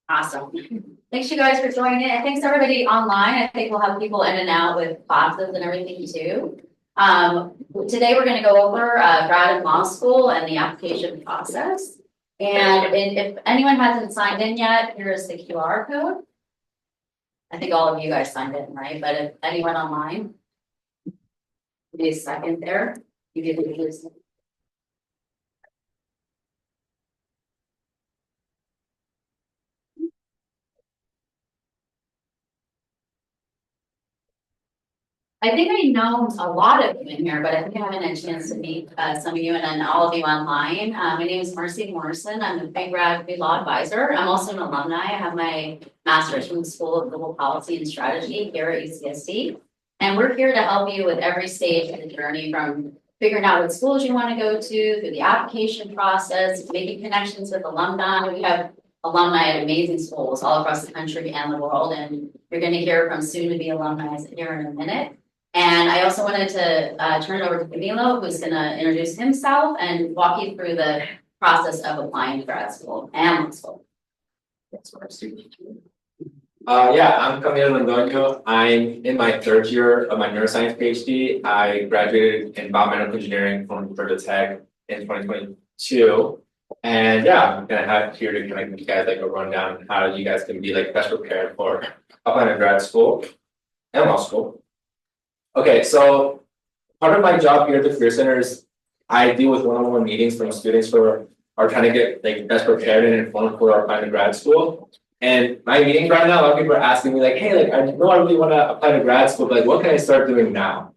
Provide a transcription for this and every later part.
Awesome. Thanks you guys for joining in. And thanks everybody online. I think we'll have people in and out with classes and everything too. Today we're going to go over grad and law school and the application process. And if anyone hasn't signed in yet, here's the QR code. I think all of you guys signed in, right? But if anyone online, give me a second there. You get to use. I think I know a lot of you in here, but I think I haven't had a chance to meet some of you and then all of you online. My name is Marcy Morrison. I'm the Pre-Grad Pre-Law Advisor. I'm also an alumni. I have my master's from the School of Global Policy and Strategy here at UCSD. And we're here to help you with every stage of the journey, from figuring out what schools you want to go to, through the application process, making connections with alumni. We have alumni at amazing schools all across the country and the world. And you're going to hear from soon-to-be alumni here in a minute. And I also wanted to turn it over to Camilo, who's going to introduce himself and walk you through the process of applying to grad school and law school. Yeah, I'm Camilo Londono. I'm in my third year of my neuroscience PhD. I graduated in biomedical engineering from Georgia Tech in 2022. And yeah, I'm gonna have here to kind of give you guys like a rundown on how you guys can be like best prepared for applying to grad school and law school. Okay, so part of my job here at the Career Center is I deal with one-on-one meetings from students who are trying to get like best prepared and informed for applying to grad school. And my meetings right now, a lot of people are asking me like, hey, like I know I really want to apply to grad school, but like what can I start doing now?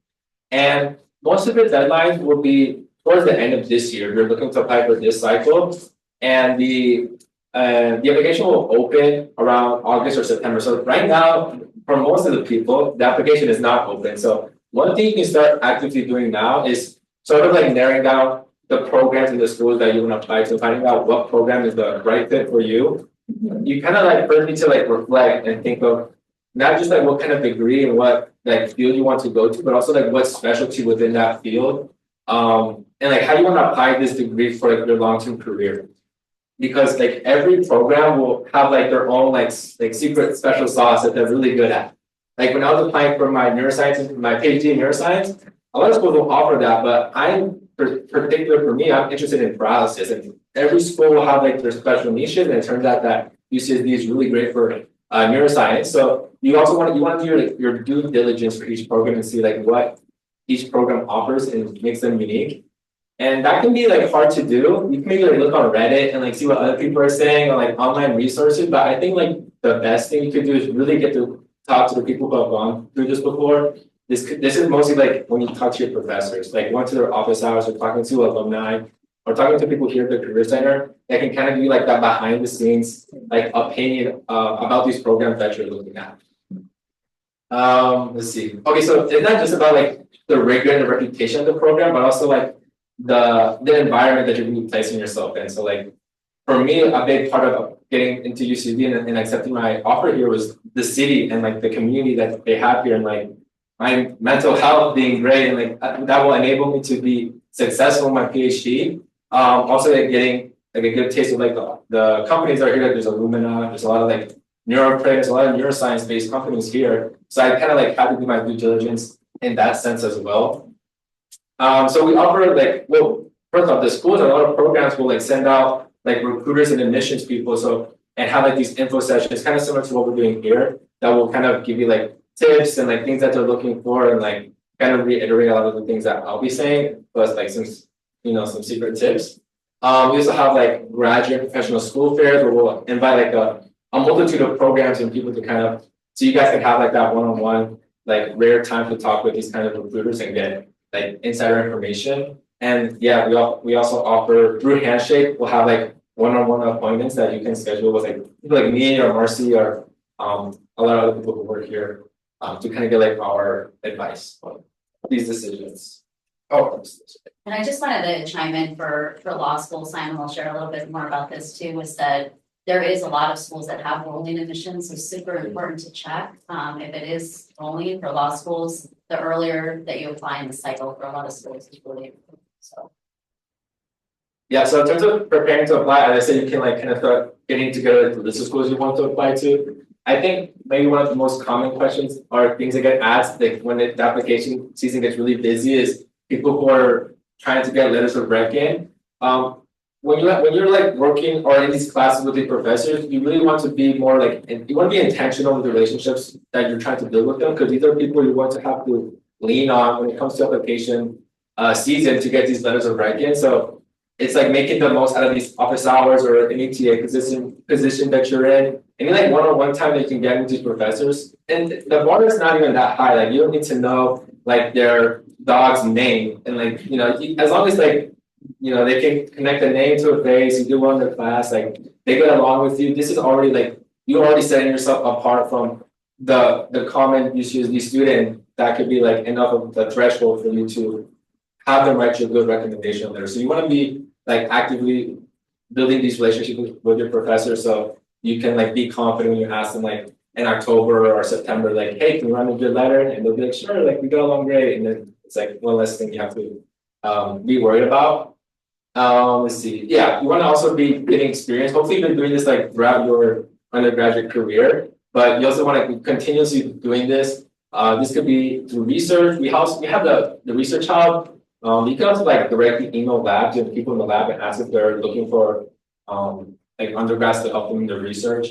And most of the deadlines will be towards the end of this year. We're looking to apply for this cycle, and the application will open around August or September. So right now, for most of the people, the application is not open. So one thing you can start actively doing now is sort of like narrowing down the programs in the schools that you want to apply to, finding out what program is the right fit for you. You kind of like first need to like reflect and think of not just like what kind of degree and what like field you want to go to, but also like what specialty within that field, and like how you want to apply this degree for like your long-term career. Because like every program will have like their own like secret special sauce that they're really good at. Like when I was applying for my neuroscience, my PhD in neuroscience, a lot of schools will offer that, but I'm particular for me, I'm interested in paralysis, and every school will have like their special niches, and it turns out that UCSD is really great for neuroscience. So you also want to do your due diligence for each program and see like what each program offers and makes them unique. And that can be like hard to do. You can maybe like look on Reddit and like see what other people are saying on like online resources. But I think like the best thing you could do is really get to talk to the people who have gone through this before. This is mostly like when you talk to your professors, like going to their office hours or talking to alumni or talking to people here at the Career Center. That can kind of give you like that behind the scenes like opinion about these programs that you're looking at. Let's see. Okay, so it's not just about like the rigor and the reputation of the program, but also like the environment that you're going to be placing yourself in. So like for me, a big part of getting into UCB and accepting my offer here was the city and like the community that they have here, and like my mental health being great, and like that will enable me to be successful in my PhD. Also like getting like a good taste of like the companies that are here. Like there's Illumina, there's a lot of like there's a lot of neuroscience based companies here. So I kind of like had to do my due diligence in that sense as well. So we offer like, well, first off, the schools and a lot of programs will like send out like recruiters and admissions people. So, and have like these info sessions, kind of similar to what we're doing here, that will kind of give you like tips and like things that they're looking for, and like kind of reiterate a lot of the things that I'll be saying, plus like some, some secret tips. We also have like graduate professional school fairs where we'll invite like a multitude of programs and people to kind of, so you guys can have like that one-on-one, like rare time to talk with these kind of recruiters and get like insider information. And yeah, we also offer through Handshake, we'll have like one-on-one appointments that you can schedule with like people like me or Marcy or a lot of other people who work here to kind of get like our advice on these decisions. And I just wanted to chime in for law school. Simon will share a little bit more about this too, is that there is a lot of schools that have rolling admissions, so super important to check. If it is only for law schools, the earlier that you apply in the cycle for a lot of schools is really important. So yeah, so in terms of preparing to apply, as I said, you can like kind of start getting together the list of schools you want to apply to. I think maybe one of the most common questions or things that get asked, like when the application season gets really busy, is people who are trying to get letters of rec in. When you're like working or in these classes with the professors, you really want to be more like, you want to be intentional with the relationships that you're trying to build with them, because these are people you want to have to lean on when it comes to application season to get these letters of rec in. So it's like making the most out of these office hours or any TA position that you're in. Any like one-on-one time that you can get with these professors. And the bar is not even that high. Like you don't need to know like their dog's name. And like, as long as like, they can connect the name to a face, you do well in their class, like they get along with you. This is already like, you're already setting yourself apart from the common UCSD student. That could be like enough of the threshold for you to have them write you a good recommendation letter. So you want to be like actively building these relationships with your professor, so you can like be confident when you ask them like in October or September, like, hey, can you write me a good letter? And they'll be like, sure, like we got along great. And then it's like one less thing you have to be worried about. Let's see. Yeah, you want to also be getting experience. Hopefully you've been doing this like throughout your undergraduate career, but you also want to continuously doing this. This could be through research. We have the research hub. You can also like directly email labs and people in the lab and ask if they're looking for like undergrads to help them in their research.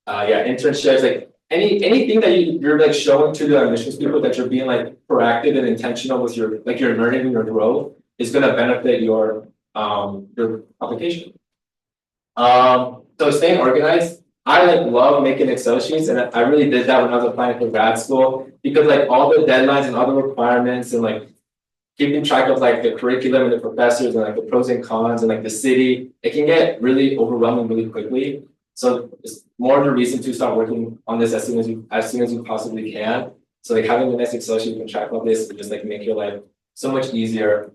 Internships, like anything that you're like showing to the admissions people that you're being like proactive and intentional with your learning and your growth is going to benefit your application. So staying organized. I like love making Excel sheets, and I really did that when I was applying for grad school, because like all the deadlines and all the requirements and like keeping track of like the curriculum and the professors and like the pros and cons and like the city, it can get really overwhelming really quickly. So it's more of a reason to start working on this as soon as you possibly can. So like having the nice Excel sheet you can track all this will just like make your life so much easier.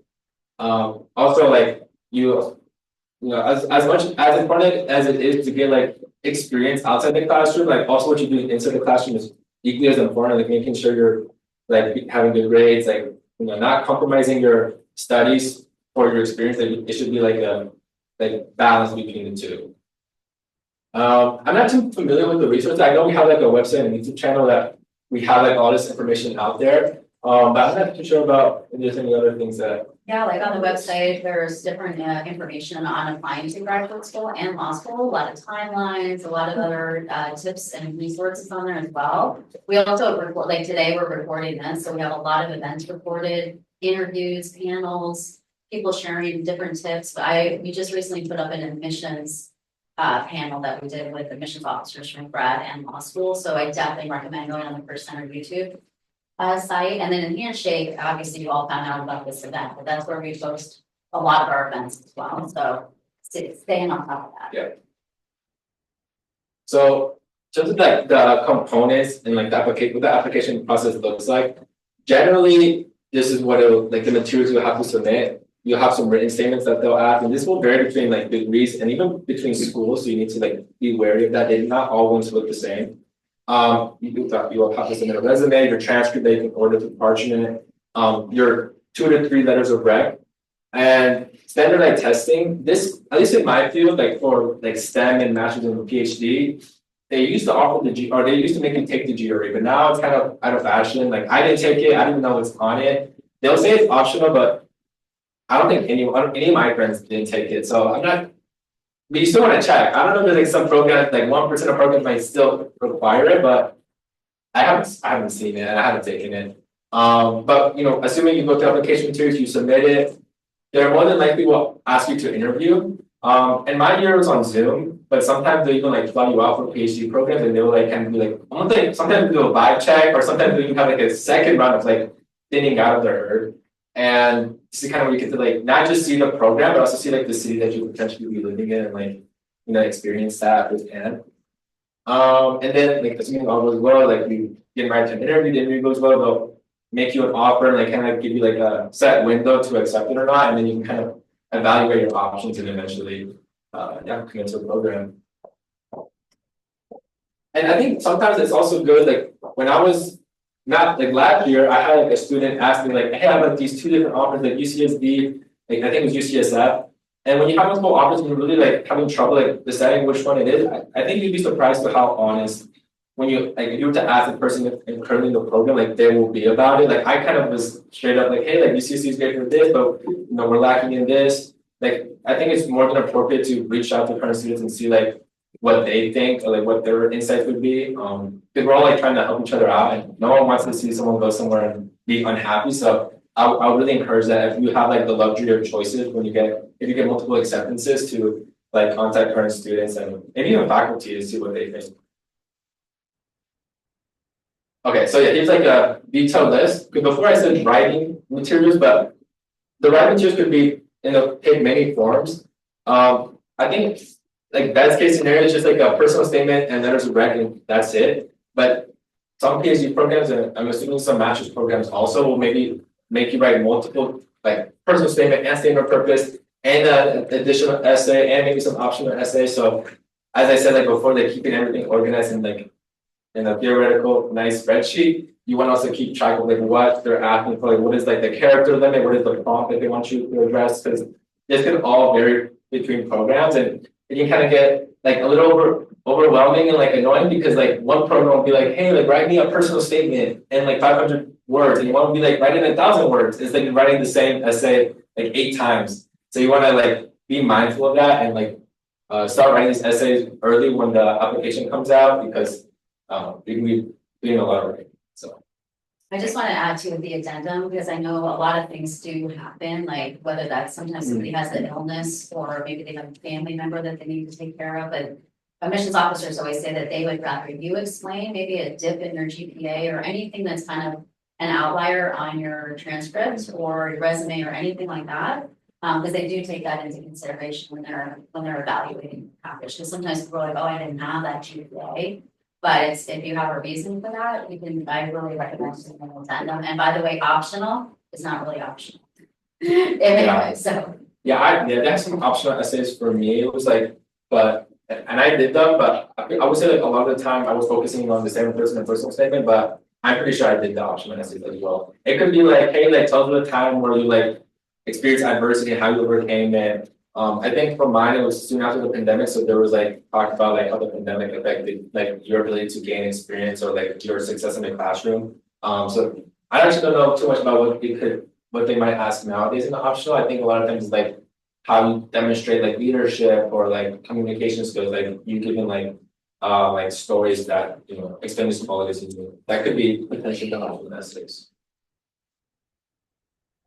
Also like as much as important as it is to get like experience outside the classroom, like also what you do inside the classroom is equally as important, like making sure you're like having good grades, like not compromising your studies for your experience. Like it should be like a balance between the two. I'm not too familiar with the resources. I know we have like a website and YouTube channel that we have like all this information out there. But I'm not too sure about if there's any other things that. Yeah, like on the website, there's different information on applying to graduate school and law school, a lot of timelines, a lot of other tips and resources on there as well. We also report, like today we're recording this, so we have a lot of events recorded, interviews, panels, people sharing different tips. We just recently put up an admissions panel that we did with admissions officers from grad and law school. So I definitely recommend going on the First Center YouTube site. And then in Handshake, obviously you all found out about this event, but that's where we post a lot of our events as well. So staying on top of that. Yeah. So just like the components and like what the application process looks like, generally this is what like the materials you have to submit. You have some written statements that they'll ask, and this will vary between like degrees and even between schools. So you need to like be wary of that. They're not all going to look the same. You will have to submit a resume, your transcript that you can order through Parchment, your 2 to 3 letters of rec, and standardized testing. This, at least in my field, like for like STEM and master's and PhD, they used to offer they used to make you take the GRE, but now it's kind of out of fashion. Like I didn't take it, I didn't even know what's on it. They'll say it's optional, but I don't think any of my friends didn't take it. So I'm not. But you still want to check. I don't know if there's like some programs, like 1% of programs might still require it, but I haven't seen it and I haven't taken it. But assuming you go through application materials, you submit it, they're more than likely will ask you to interview. And my year was on Zoom, but sometimes they even like fly you out for PhD programs and they'll like kind of be like, sometimes they do a vibe check, or sometimes they even have like a second round of like thinning out of their herd. And this is kind of where you get to like not just see the program, but also see like the city that you potentially be living in and like experience that firsthand. And then like assuming all goes well, like you get invited to an interview, the interview goes well, they'll make you an offer and like kind of give you like a set window to accept it or not, and then you can kind of evaluate your options and eventually commit to a program. And I think sometimes it's also good, like when I was not like last year, I had like a student ask me like, hey, I have like these 2 different offers, like UCSD, like I think it was UCSF, And when you have multiple offers and you're really like having trouble like deciding which one it is, I think you'd be surprised to how honest when you like if you were to ask the person currently in the program, like they will be about it. Like I kind of was straight up like, hey, like UCC is great for this, but we're lacking in this. Like I think it's more than appropriate to reach out to current students and see like what they think or like what their insights would be. Because we're all like trying to help each other out, and no one wants to see someone go somewhere and be unhappy. So I would really encourage that if you have like the luxury of choices when if you get multiple acceptances to like contact current students and even faculty to see what they think. Okay, so yeah, here's like a detailed list. Before I said writing materials, but the writing materials could be take many forms. I think like best case scenario is just like a personal statement and letters of rec, and that's it. But some PhD programs, and I'm assuming some master's programs also will maybe make you write multiple like personal statement and statement of purpose and an additional essay and maybe some optional essay. So as I said like before, they're keeping everything organized and like in a theoretical nice spreadsheet. You want to also keep track of like what they're asking for, like what is like the character limit, what is the prompt that they want you to address, because this can all vary between programs and it can kind of get like a little overwhelming and like annoying because like one program will be like, hey, like write me a personal statement in like 500 words, and you want to be like writing 1,000 words. It's like writing the same essay like 8 times. So you want to like be mindful of that and like start writing these essays early when the application comes out because you can be doing a lot of writing. So I just want to add to the addendum because I know a lot of things do happen, like whether that's sometimes somebody has an illness or maybe they have a family member that they need to take care of. But admissions officers always say that they would rather you explain maybe a dip in your GPA or anything that's kind of an outlier on your transcript or your resume or anything like that. Because they do take that into consideration when they're evaluating the package. Because sometimes people are like, oh, I didn't have that GPA. But it's, if you have a reason for that, I really recommend doing an addendum. And by the way, optional is not really optional. Anyway, so. Yeah, that's some optional essays for me. It was like, and I did them, but I would say like a lot of the time I was focusing on the same person and personal statement, but I'm pretty sure I did the optional essays as well. It could be like, hey, like tell me the time where you like experienced adversity and how you overcame it. I think for mine, it was soon after the pandemic. So there was like talk about like how the pandemic affected like your ability to gain experience or like your success in the classroom. So I actually don't know too much about what they might ask nowadays in the optional. I think a lot of times like how you demonstrate like leadership or like communication skills, like you giving like stories that extend these qualities in you. That could be potentially the optional essays.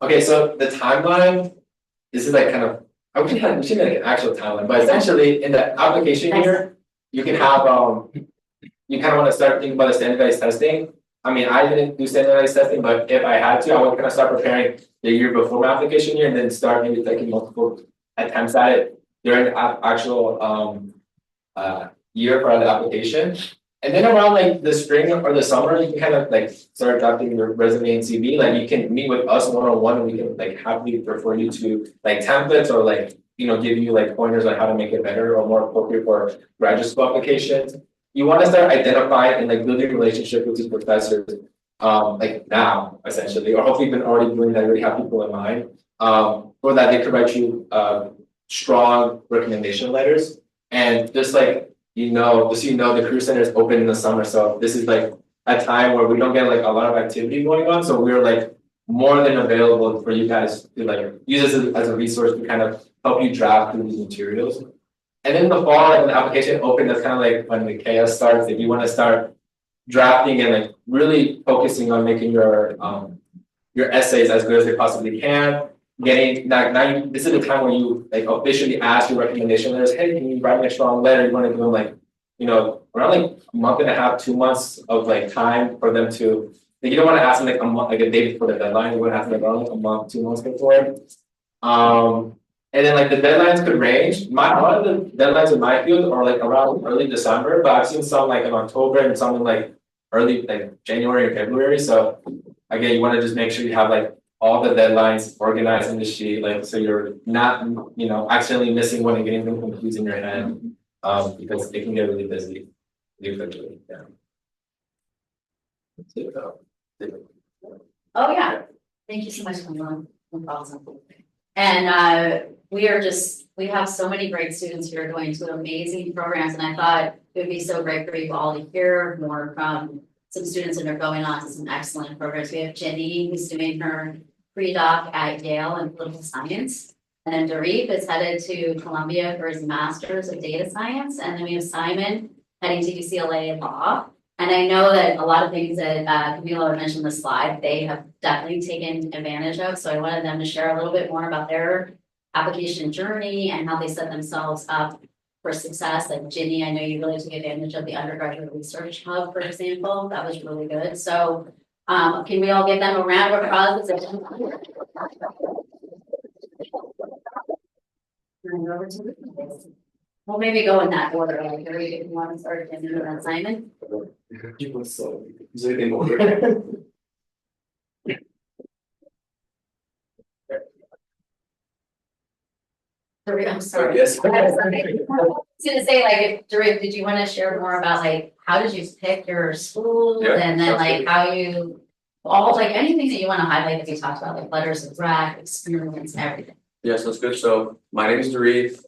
Okay, so the timeline, this is like kind of we should make an actual timeline, but essentially in the application year, you can have you kind of want to start thinking about the standardized testing. I mean, I didn't do standardized testing, but if I had to, I would kind of start preparing the year before my application year and then start maybe taking multiple attempts at it during the actual year for the application. And then around like the spring or the summer, you can kind of like start drafting your resume and CV. Like you can meet with us one-on-one and we can like happily refer you to like templates or like, give you like pointers on how to make it better or more appropriate for graduate school applications. You want to start identifying and like building a relationship with these professors like now, essentially, or hopefully you've been already doing that, already have people in mind. For that they could write you strong recommendation letters and just like the career center is open in the summer. So this is like a time where we don't get like a lot of activity going on. So we're like more than available for you guys to like use this as a resource to kind of help you draft through these materials. And then in the fall, like when the application open, that's kind of like when the chaos starts. If you want to start drafting and like really focusing on making your essays as good as they possibly can. Getting this is the time where you like officially ask your recommendation letters. Hey, can you write me a strong letter? You want to give them like, around like a month and a half, 2 months of like time for them to. Like, you don't want to ask them like a month, like a day before the deadline. You want to ask them like around like a month, 2 months before. And then like the deadlines could range. A lot of the deadlines in my field are like around early December, but I've seen some like in October and some in like early like January and February. So again, you want to just make sure you have like all the deadlines organized in the sheet, like so you're not, accidentally missing one and getting them confused in your head, because it can get really busy. Yeah. Oh yeah, thank you so much, Camilo. Awesome. And we have so many great students who are going to amazing programs, and I thought it would be so great for you all to hear more from some students that are going on to some excellent programs. We have Jingyi, who's doing her pre-doc at Yale in political science. And then Darief is headed to Columbia for his master's of data science. And then we have Simon heading to UCLA law. And I know that a lot of things that Camilo had mentioned in the slide, they have definitely taken advantage of. So I wanted them to share a little bit more about their application journey and how they set themselves up for success. Like Ginny, I know you really took advantage of the undergraduate research hub, for example. That was really good. So can we all give them a round of applause? We'll maybe go in that order. Like, if you want to start getting into that, Simon. In order. I'm sorry. Yes. I was gonna say, like, Darief, did you want to share more about like how did you pick your school, Yeah, and then like absolutely. how you all like anything that you want to highlight that we talked about, like letters of rec, experience, everything. Yes, that's good. So my name is Darief.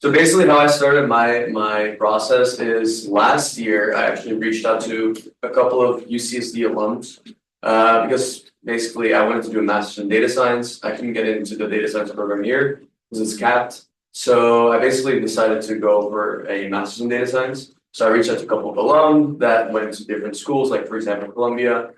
So basically how I started my process is last year I actually reached out to a couple of UCSD alums because basically I wanted to do a master's in data science. I couldn't get into the data science program here because it's capped. So I basically decided to go for a master's in data science. So I reached out to a couple of alum that went to different schools, like for example, Columbia.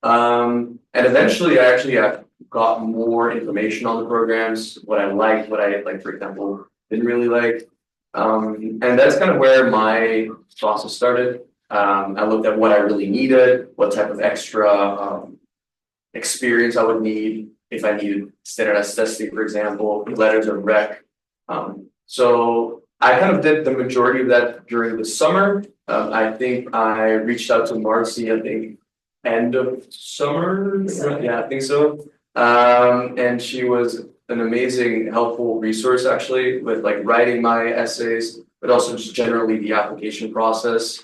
And eventually I actually got more information on the programs, what I liked, what I like, for example, didn't really like. And that's kind of where my process started. I looked at what I really needed, what type of extra experience I would need if I needed standardized testing, for example, letters of rec. So I kind of did the majority of that during the summer. I think I reached out to Marcy, I think end of summer. Yeah, I think so. And she was an amazing, helpful resource actually with like writing my essays, but also just generally the application process.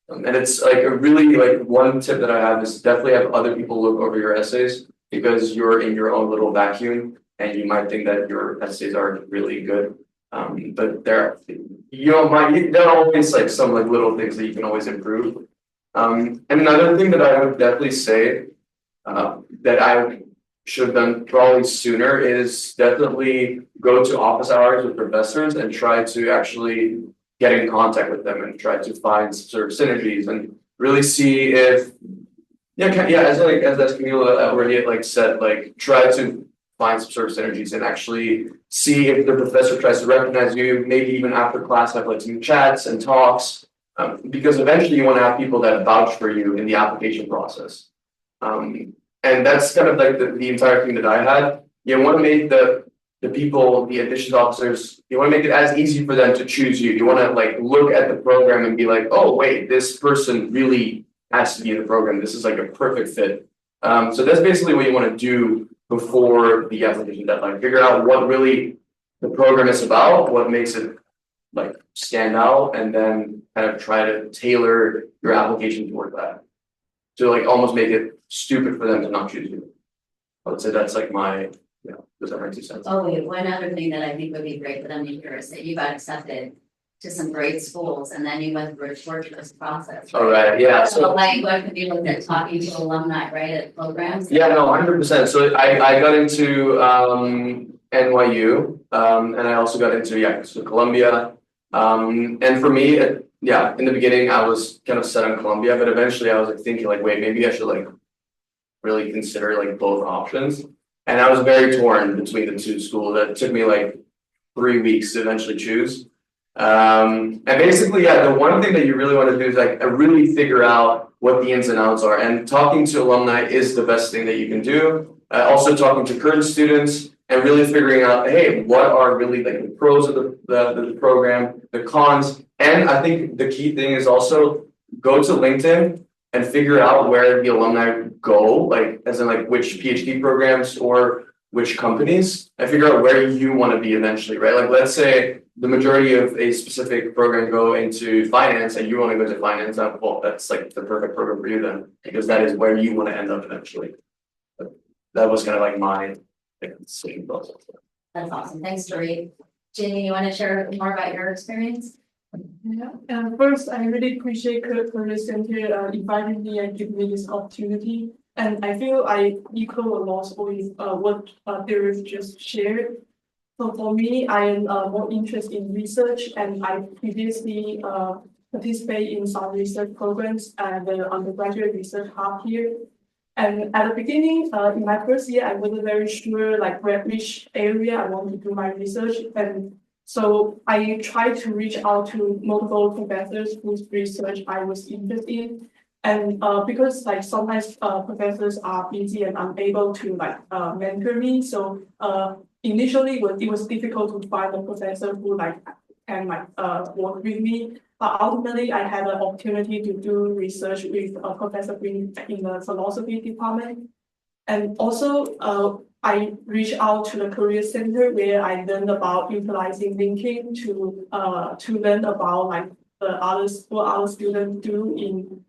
And it's like a really like one tip that I have is definitely have other people look over your essays because you're in your own little vacuum and you might think that your essays are really good. But there are always like some like little things that you can always improve. And another thing that I would definitely say that I should have done probably sooner is definitely go to office hours with professors and try to actually get in contact with them and try to find some sort of synergies and really see if as Camilo already like said, like try to find some sort of synergies and actually see if the professor tries to recognize you, maybe even after class have like some chats and talks, because eventually you want to have people that vouch for you in the application process. And that's kind of like the entire thing that I had. You want to make the people, the admissions officers, you want to make it as easy for them to choose you. You want to like look at the program and be like, oh wait, this person really has to be in the program. This is like a perfect fit. So that's basically what you want to do before the application deadline. Figure out what really the program is about, what makes it like stand out, and then kind of try to tailor your application toward that. To like almost make it stupid for them to not choose you. I would say that's like my, does that make sense? Oh, wait, one other thing that I think would be great for them to hear is that you got accepted to some great schools and then you went through a torturous process. All right, yeah. So like what could be looked at talking to alumni, right, at programs? Yeah, no, 100%. So I got into NYU, and I also got into so Columbia. And for me, in the beginning I was kind of set on Columbia, but eventually I was like thinking like, wait, maybe I should like really consider like both options. And I was very torn between the two schools. That took me like 3 weeks to eventually choose. And basically, the one thing that you really want to do is like really figure out what the ins and outs are. And talking to alumni is the best thing that you can do. Also talking to current students and really figuring out, hey, what are really like the pros of the program, the cons. And I think the key thing is also go to LinkedIn and figure out where the alumni go, like as in like which PhD programs or which companies, and figure out where you want to be eventually, right? Like let's say the majority of a specific program go into finance and you want to go to finance, well, that's like the perfect program for you then, because that is where you want to end up eventually. But that was kind of like my decision process. That's awesome. Thanks, Darief. Jingyi, you want to share more about your experience? Yeah, first, I really appreciate Career Center inviting me and giving me this opportunity. And I feel I equal a lot with what Darief just shared. So for me, I am more interested in research, and I previously participate in some research programs at the undergraduate research hub here. And at the beginning, in my first year, I wasn't very sure like which area I want to do my research. And so I tried to reach out to multiple professors whose research I was interested in. And because like sometimes professors are busy and unable to like mentor me, so initially it was difficult to find a professor who like can like work with me. But ultimately, I had an opportunity to do research with a professor in the philosophy department. And also, I reached out to the Career Center where I learned about utilizing LinkedIn to learn about like what other students do in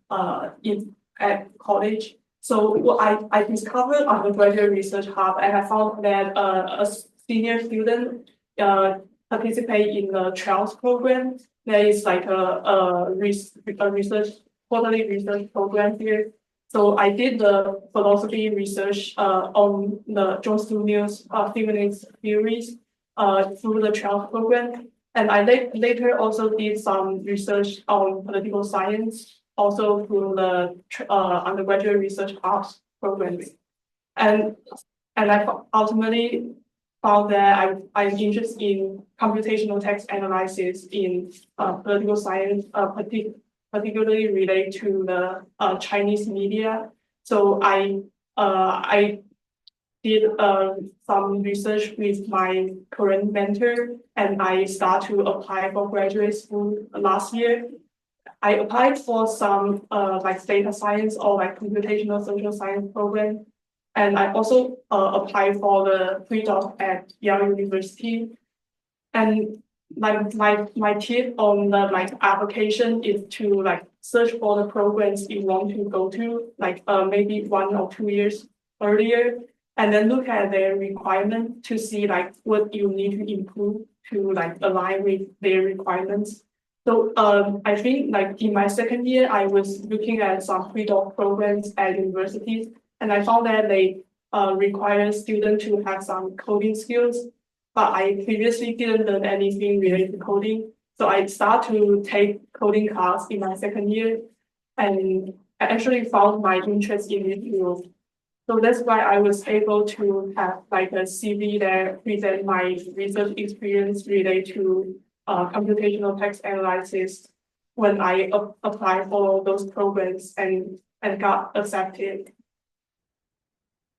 at college. So what I discovered on the graduate research hub, and I found that a senior student participate in the trials program. There is like a research quarterly research program here. So I did the philosophy research on the John Stuart feminist theories through the trials program. And I later also did some research on political science, also through the undergraduate research arts programs. And I ultimately found that I'm interested in computational text analysis in political science, particularly related to the Chinese media. So I did some research with my current mentor, and I start to apply for graduate school last year. I applied for some like data science or like computational social science program. And I also applied for the Pre-Doc at Yale University. And my tip on the like application is to like search for the programs you want to go to, like maybe 1 or 2 years earlier, and then look at their requirement to see like what you need to improve to like align with their requirements. So I think like in my second year, I was looking at some pre-doc programs at universities, and I found that they require students to have some coding skills, but I previously didn't learn anything related to coding. So I started to take coding class in my second year, and I actually found my interest in this field. So that's why I was able to have like a CV that present my research experience related to computational text analysis when I applied for those programs and got accepted.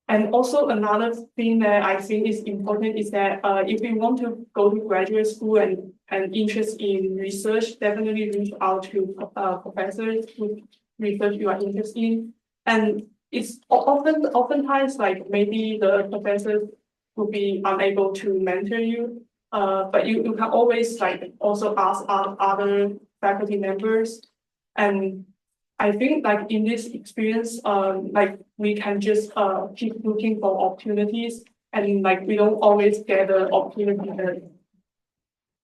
And also another thing that I think is important is that if you want to go to graduate school and interest in research, definitely reach out to professors with research you are interested in. And it's oftentimes like maybe the professors will be unable to mentor you, but you can always like also ask other faculty members. And I think like in this experience, like we can just keep looking for opportunities, and like we don't always get the opportunity that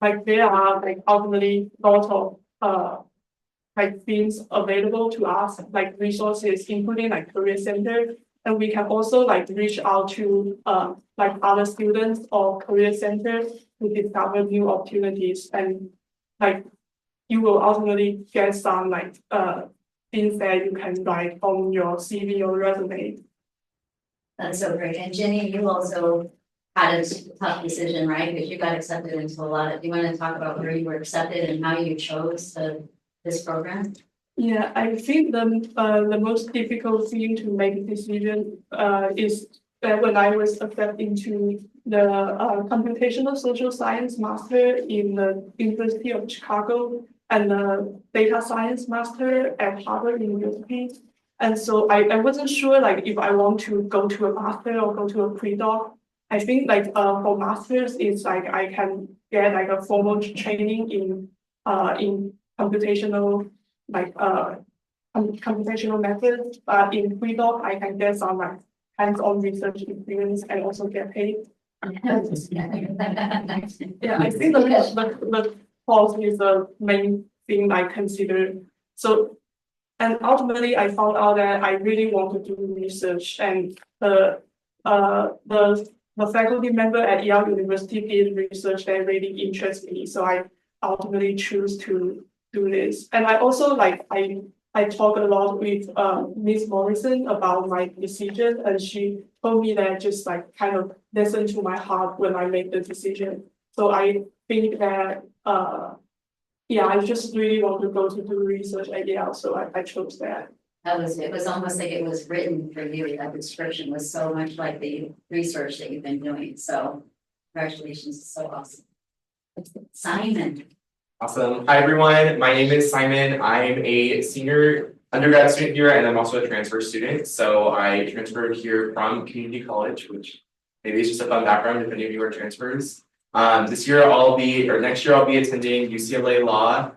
like there are like ultimately lots of like things available to us, like resources, including like career center. And we can also like reach out to like other students or career centers to discover new opportunities, and like you will ultimately get some like things that you can write on your CV or resume. That's so great. And Jenny, you also had a tough decision, right? Because you got accepted into a lot of, do you want to talk about where you were accepted and how you chose this program? Yeah, I think the most difficult thing to make a decision is that when I was accepted into the computational social science master in the University of Chicago and the data science master at Harvard University. And so I wasn't sure like if I want to go to a master or go to a pre-doc. I think like for masters, it's like I can get like a formal training in computational like computational methods, but in pre-doc I can get some like hands-on research experience and also get paid. Yeah, I think the cost is the main thing I consider. So, and ultimately I found out that I really want to do research, and the faculty member at Yale University did research that really interests me. So I ultimately choose to do this. And I also I talk a lot with Ms. Morrison about my decision, and she told me that just like kind of listen to my heart when I make the decision. So I think that yeah, I just really want to go to do research at Yale, so I chose that. It was almost like it was written for you. That description was so much like the research that you've been doing. So congratulations, it's so awesome. Simon. Awesome. Hi, everyone. My name is Simon. I'm a senior undergrad student here, and I'm also a transfer student. So I transferred here from community college, which maybe is just a fun background if any of you are transfers. Next year I'll be attending UCLA Law.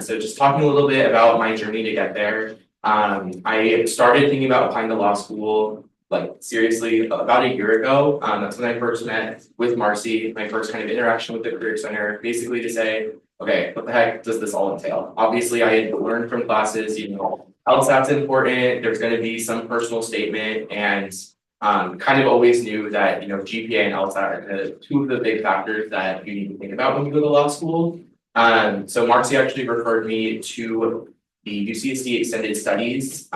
So just talking a little bit about my journey to get there. I started thinking about applying to law school like seriously about a year ago. That's when I first met with Marcy, my first kind of interaction with the Career Center, basically to say, okay, what the heck does this all entail? Obviously, I had learned from classes, LSAT's important, there's going to be some personal statement, and kind of always knew that, GPA and LSAT are two of the big factors that you need to think about when you go to law school. So Marcy actually referred me to the UCSD Extended Studies.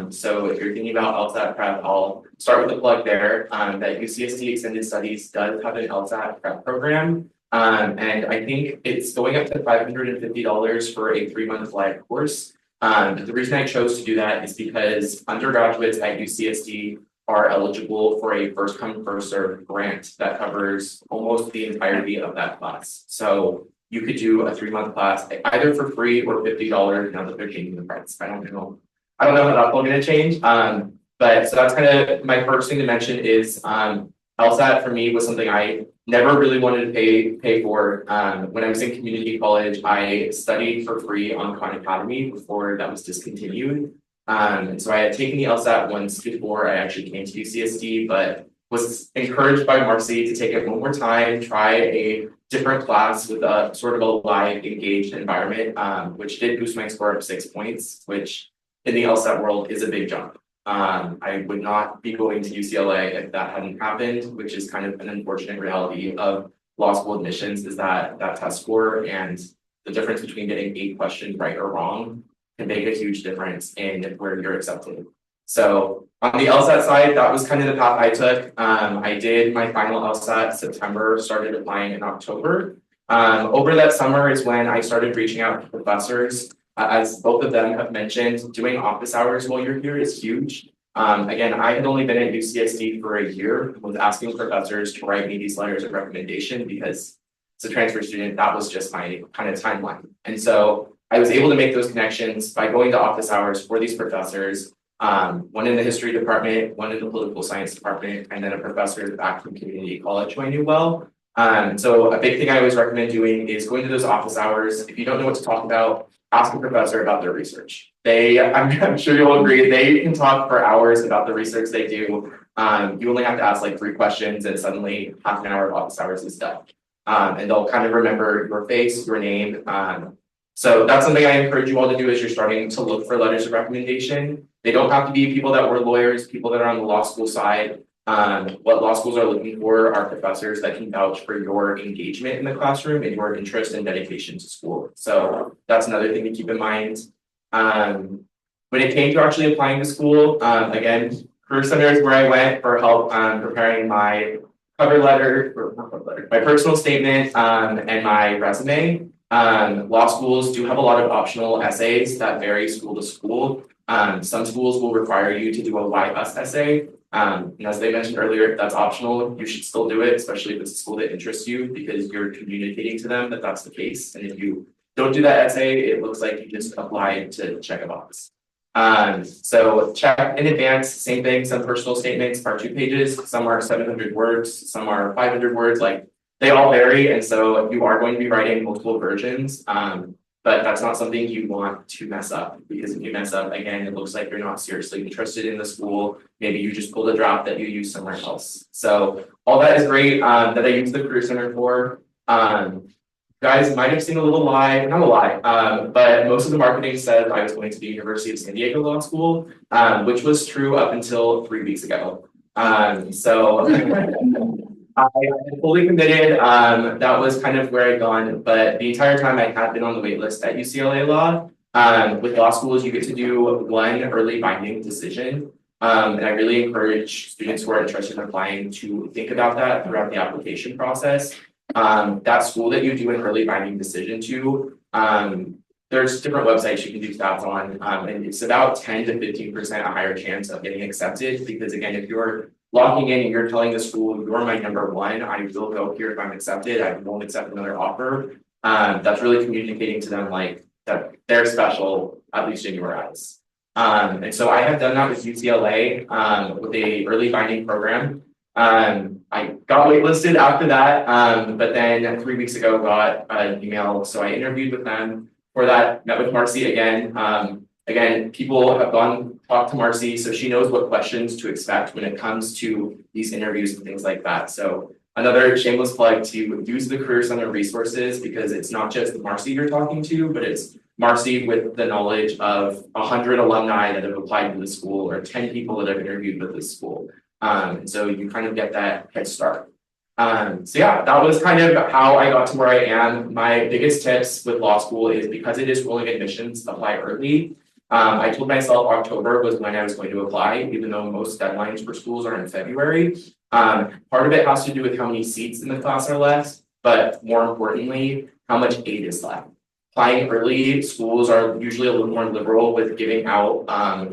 So if you're thinking about LSAT prep, I'll start with a plug there. That UCSD Extended Studies does have an LSAT prep program. And I think it's going up to $550 for a 3-month live course. The reason I chose to do that is because undergraduates at UCSD are eligible for a first come, first served grant that covers almost the entirety of that class. So you could do a 3-month class either for free or $50 now that they're changing the price. I don't know how that's all going to change. But so that's kind of my first thing to mention is LSAT for me was something I never really wanted to pay for. When I was in community college, I studied for free on Khan Academy before that was discontinued. And so I had taken the LSAT once before I actually came to UCSD, but was encouraged by Marcy to take it one more time, try a different class with a sort of a live, engaged environment, which did boost my score up 6 points, which in the LSAT world is a big jump. I would not be going to UCLA if that hadn't happened, which is kind of an unfortunate reality of law school admissions, is that test score and the difference between getting 8 questions right or wrong can make a huge difference in where you're accepted. So on the LSAT side, that was kind of the path I took. I did my final LSAT September, started applying in October. Over that summer is when I started reaching out to professors. As both of them have mentioned, doing office hours while you're here is huge. Again, I had only been at UCSD for a year, was asking professors to write me these letters of recommendation because as a transfer student, that was just my kind of timeline. And so I was able to make those connections by going to office hours for these professors, one in the history department, one in the political science department, and then a professor back from community college who I knew well. So a big thing I always recommend doing is going to those office hours. If you don't know what to talk about, ask a professor about their research. I'm sure you'll agree, they can talk for hours about the research they do. You only have to ask like 3 questions and suddenly half an hour of office hours is done. And they'll kind of remember your face, your name. So that's something I encourage you all to do as you're starting to look for letters of recommendation. They don't have to be people that were lawyers, people that are on the law school side. What law schools are looking for are professors that can vouch for your engagement in the classroom and your interest and dedication to school. So that's another thing to keep in mind. When it came to actually applying to school, again, Career Center is where I went for help preparing my cover letter, my personal statement, and my resume. Law schools do have a lot of optional essays that vary school to school. Some schools will require you to do a YS essay. And as they mentioned earlier, if that's optional, you should still do it, especially if it's a school that interests you, because you're communicating to them that that's the case. And if you don't do that essay, it looks like you just applied to check a box. So check in advance, same thing, some personal statements are 2 pages, some are 700 words, some are 500 words, like they all vary. And so you are going to be writing multiple versions. but that's not something you want to mess up, because if you mess up, again, it looks like you're not seriously interested in the school. Maybe you just pulled a drop that you use somewhere else. So all that is great, that I use the Career Center for. Guys might have seen a little lie, not a lie, but most of the marketing said I was going to the University of San Diego Law School, which was true up until 3 weeks ago. So I am fully committed. That was kind of where I'd gone, but the entire time I had been on the wait list at UCLA Law. With law schools, you get to do one early binding decision. And I really encourage students who are interested in applying to think about that throughout the application process. That school that you do an early binding decision to, there's different websites you can do stats on, and it's about 10 to 15% a higher chance of getting accepted, because again, if you're logging in and you're telling the school, you're my number one, I will go here if I'm accepted, I won't accept another offer, that's really communicating to them like that they're special, at least in your eyes. And so I have done that with UCLA, with a early binding program. I got waitlisted after that, but then 3 weeks ago got an email, so I interviewed with them for that, met with Marcy again. Again, people have talked to Marcy, so she knows what questions to expect when it comes to these interviews and things like that. So another shameless plug to use the Career Center resources, because it's not just Marcy you're talking to, but it's Marcy with the knowledge of 100 alumni that have applied to the school, or 10 people that have interviewed with this school. And so you kind of get that head start. So yeah, that was kind of how I got to where I am. My biggest tips with law school is, because it is rolling admissions, apply early. I told myself October was when I was going to apply, even though most deadlines for schools are in February. Part of it has to do with how many seats in the class are left, but more importantly, how much aid is left. Applying early, schools are usually a little more liberal with giving out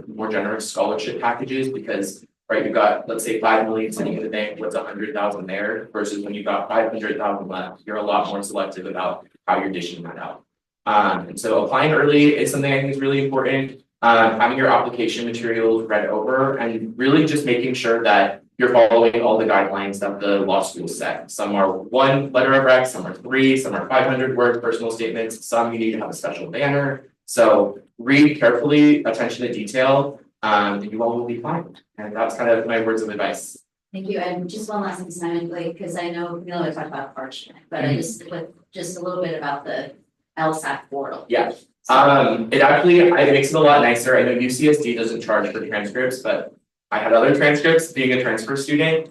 more generous scholarship packages, because right, you've got, let's say, 5 million sitting in the bank, what's 100,000 there, versus when you've got 500,000 left, you're a lot more selective about how you're dishing that out. And so applying early is something I think is really important. Having your application materials read over, and really just making sure that you're following all the guidelines that the law school set. Some are 1 letter of rec, some are 3, some are 500 word personal statements, some you need to have a special banner. So read carefully, attention to detail, and you all will be fine. And that's kind of my words of advice. Thank you. And just one last thing, Simon, like, because I know we only talked about parchment, but I just with just a little bit about the LSAT portal. Yeah. It actually, it makes it a lot nicer. I know UCSD doesn't charge for transcripts, but I had other transcripts being a transfer student.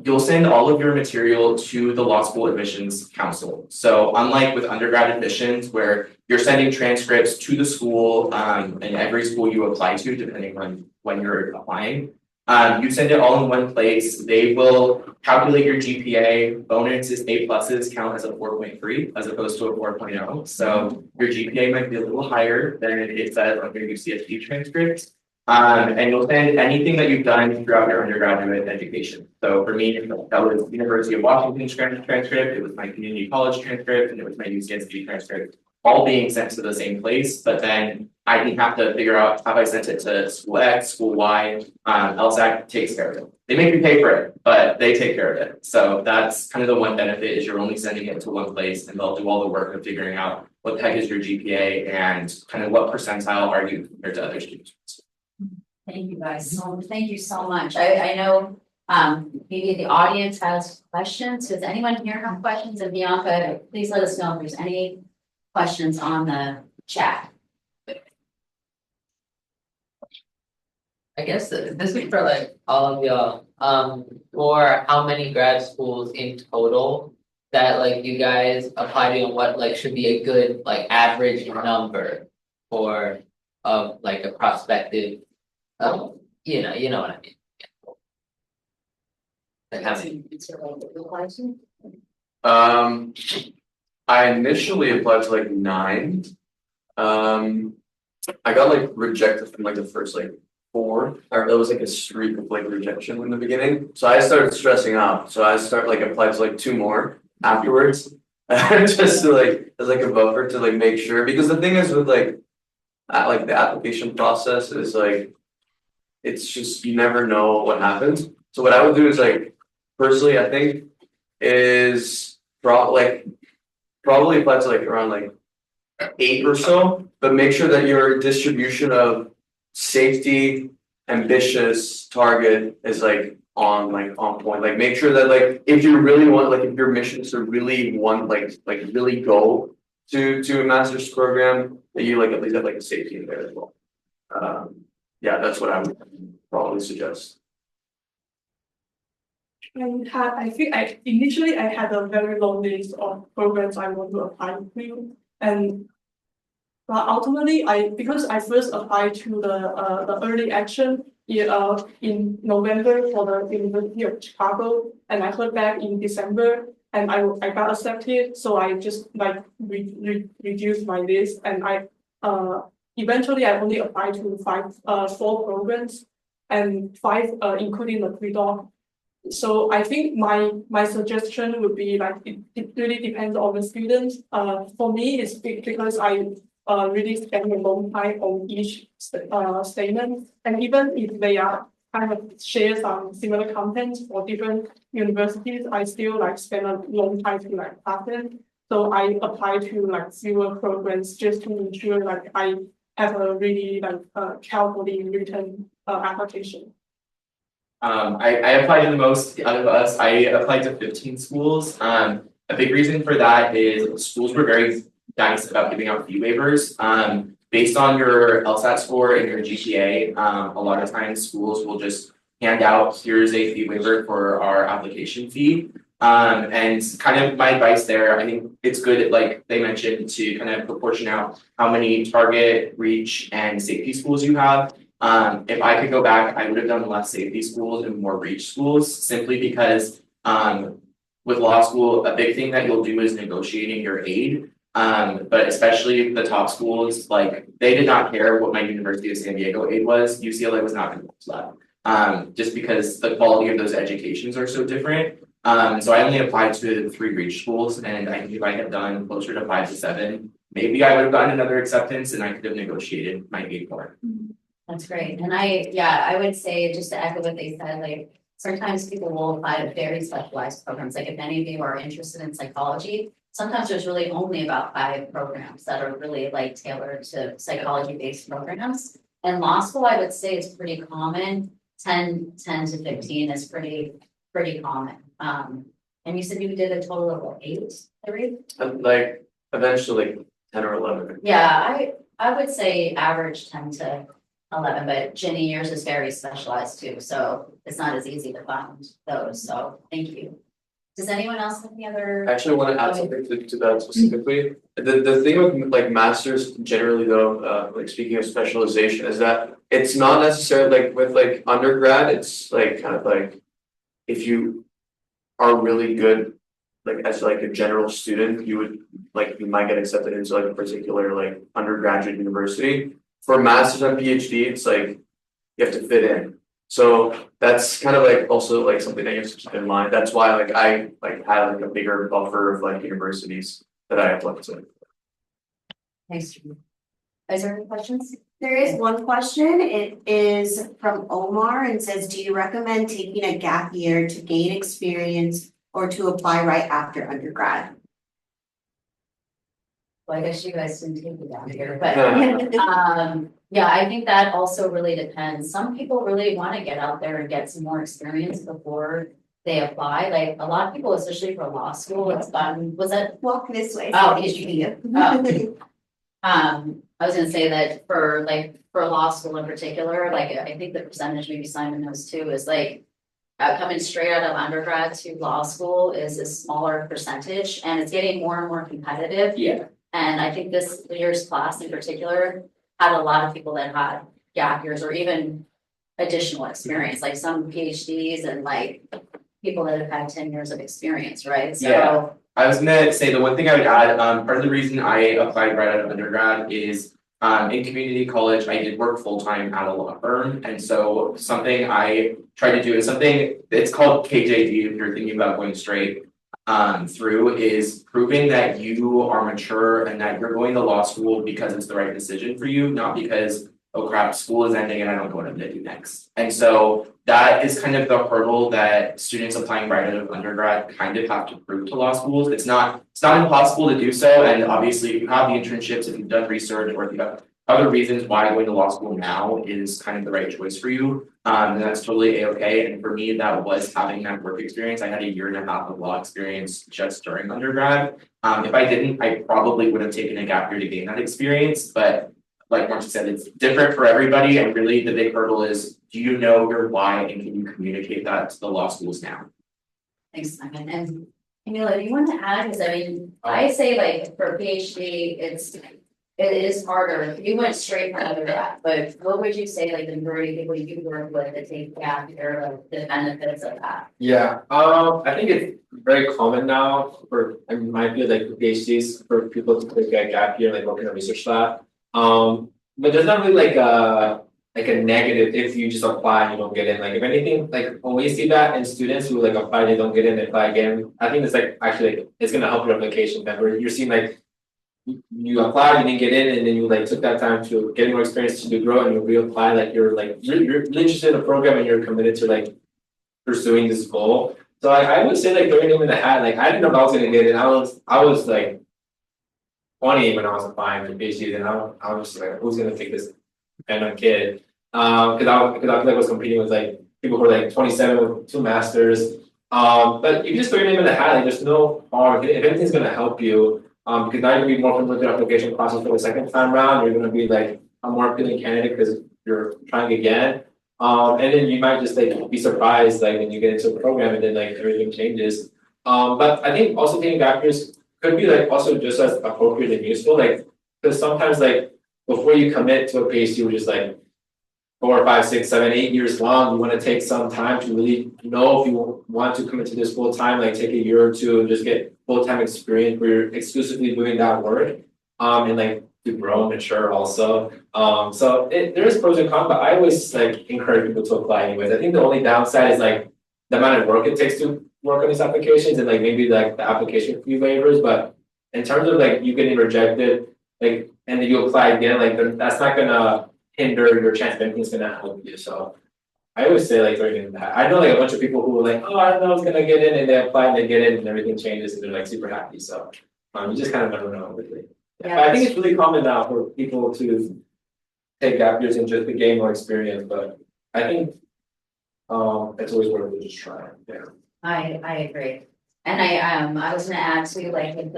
You'll send all of your material to the law school admissions council. So unlike with undergrad admissions, where you're sending transcripts to the school, and every school you apply to, depending on when you're applying, you send it all in one place. They will calculate your GPA. Bonuses, A pluses count as a 4.3 as opposed to a 4.0. So your GPA might be a little higher than it says on your UCSD transcript. And you'll send anything that you've done throughout your undergraduate education. So for me, that was University of Washington transcript, it was my community college transcript, and it was my UCSD transcript, all being sent to the same place. But then I didn't have to figure out, have I sent it to school X, school Y? LSAC takes care of it. They make me pay for it, but they take care of it. So that's kind of the one benefit, is you're only sending it to one place, and they'll do all the work of figuring out what the heck is your GPA and kind of what percentile are you compared to other students. Thank you guys. So thank you so much. I know maybe the audience has questions. Does anyone here have questions? And Bianca, please let us know if there's any questions on the chat. I guess this is for like all of y'all. For how many grad schools in total that like you guys apply to, and what like should be a good like average number for like a prospective, you know what I mean. Like how many? I initially applied to like 9. I got like rejected from like the first like 4, or it was like a streak of like rejection in the beginning. So I started stressing out. So I applied to like 2 more afterwards, just to like as like a buffer to like make sure. Because the thing is with like the application process is like, it's just, you never know what happens. So what I would do is like, personally, I think is probably apply to like around like 8 or so, but make sure that your distribution of safety, ambitious target is like on point. Like make sure that like if you really want, like if your mission is to really want like really go to a master's program, that you like at least have like a safety in there as well. Yeah, that's what I would probably suggest. I think initially I had a very long list of programs I want to apply to, and but ultimately because I first applied to the early action in November for the University of Chicago, and I heard back in December, and I got accepted, so I just like reduced my list, and eventually I only applied to 4 programs, and 5 including the pre-doc. So I think my suggestion would be like it really depends on the students. For me, it's because I really spend a long time on each statement, and even if they are kind of share some similar content for different universities, I still like spend a long time to like pass them. So I apply to like fewer programs just to ensure like I have a really like carefully written application. I applied to the most out of us. I applied to 15 schools. A big reason for that is schools were very nice about giving out fee waivers. Based on your LSAT score and your GPA, a lot of times schools will just hand out, here's a fee waiver for our application fee. And kind of my advice there, I think it's good, like they mentioned, to kind of proportion out how many target, reach, and safety schools you have. If I could go back, I would have done less safety schools and more reach schools, simply because with law school, a big thing that you'll do is negotiating your aid. But especially the top schools, like they did not care what my University of San Diego aid was. UCLA was not going to do that. Just because the quality of those educations are so different. So I only applied to 3 reach schools, and I think if I had done closer to 5 to 7, maybe I would have gotten another acceptance and I could have negotiated my aid more. That's great. And I would say, just to echo what they said, like sometimes people will apply to very specialized programs. Like if any of you are interested in psychology, sometimes there's really only about 5 programs that are really like tailored to psychology-based programs. And law school, I would say, is pretty common. 10 to 15 is pretty common. And you said you did a total of what, 8, 3? Like eventually 10 or 11. Yeah, I would say average 10 to 11, but Ginny, yours is very specialized too, so it's not as easy to find those. So thank you. Does anyone else have any other? Actually, I want to add something to that specifically. The thing with like masters generally, though, like speaking of specialization, is that it's not necessarily like with like undergrad. It's like kind of like if you are really good, like as like a general student, you might get accepted into like a particular like undergraduate university. For masters and PhD, it's like you have to fit in. So that's kind of like also like something that you have to keep in mind. That's why like I like had like a bigger buffer of like universities that I applied to. Thanks. Is there any questions? There is one question. It is from Omar and says, do you recommend taking a gap year to gain experience or to apply right after undergrad? Well, I guess you guys didn't take it down here, but yeah, I think that also really depends. Some people really want to get out there and get some more experience before they apply. Like a lot of people, especially for law school, it's gotten, was it? Walk this way. Oh, I was gonna say that for law school in particular, like I think the percentage, maybe Simon knows too, is like coming straight out of undergrad to law school is a smaller percentage, and it's getting more and more competitive. Yeah. And I think this year's class in particular had a lot of people that had gap years or even additional experience, like some PhDs and like people that have had 10 years of experience, right? So yeah. I was gonna say the one thing I would add, part of the reason I applied right out of undergrad is in community college, I did work full-time at a law firm. And so something I tried to do is something, it's called KJD if you're thinking about going straight through, is proving that you are mature and that you're going to law school because it's the right decision for you, not because oh crap, school is ending and I don't know what I'm gonna do next. And so that is kind of the hurdle that students applying right out of undergrad kind of have to prove to law schools. It's not impossible to do so, and obviously if you have the internships, if you've done research, or if you have other reasons why going to law school now is kind of the right choice for you. And that's totally a-okay. And for me, that was having that work experience. I had a year and a half of law experience just during undergrad. If I didn't, I probably would have taken a gap year to gain that experience. But like Marcy said, it's different for everybody. And really the big hurdle is, do you know your why and can you communicate that to the law schools now? Thanks, Simon. And Camilo, do you want to add? Because I mean, I say like for PhD, it is harder. You went straight from undergrad, but what would you say like the majority of people you work with that take gap year, like the benefits of that? Yeah, I think it's very common now for, I mean, my field, like for PhDs, for people to take a gap year, like work in a research lab. But there's not really like a negative if you just apply and you don't get in. Like if anything, like when we see that in students who like apply, they don't get in, they apply again. I think it's like actually like, it's gonna help your application. Remember, you're seeing like you applied, you didn't get in, and then you like took that time to get more experience to grow, and you reapply. Like you're really interested in the program, and you're committed to like pursuing this goal. So I would say like throwing them in the hat. Like I didn't know if I was gonna get it. I was like 20 when I was applying for PhD, and I was just like, who's gonna take this random kid? Because I feel like I was competing with like people who were like 27 with 2 masters. But you just throw your name in the hat. Like there's no harm. If anything's gonna help you. Because now you're gonna be more familiar with the application process for the second time round. You're gonna be like a more appealing candidate because you're trying again. And then you might just like be surprised like when you get into a program and then like everything changes. But I think also taking gap years could be like also just as appropriate and useful. Like because sometimes like before you commit to a PhD, which is like 4, 5, 6, 7, 8 years long, you want to take some time to really know if you want to commit to this full time, like take a year or two and just get full-time experience where you're exclusively doing that work. And like to grow and mature also. So there is pros and cons, but I always like encourage people to apply anyways. I think the only downside is like the amount of work it takes to work on these applications and like maybe like the application fee waivers. But in terms of like you getting rejected, like and then you apply again, like that's not gonna hinder your chance of anything's gonna help you. So I always say like throwing in that. I know like a bunch of people who are like, oh, I don't know, I was gonna get in, and they apply and they get in, and everything changes, and they're like super happy. So you just kind of never know, really. Yeah, But I think it's really common now for people to take gap years and just to gain more experience. But I think it's always worth it to just try. Yeah. I agree. And I was gonna add to like with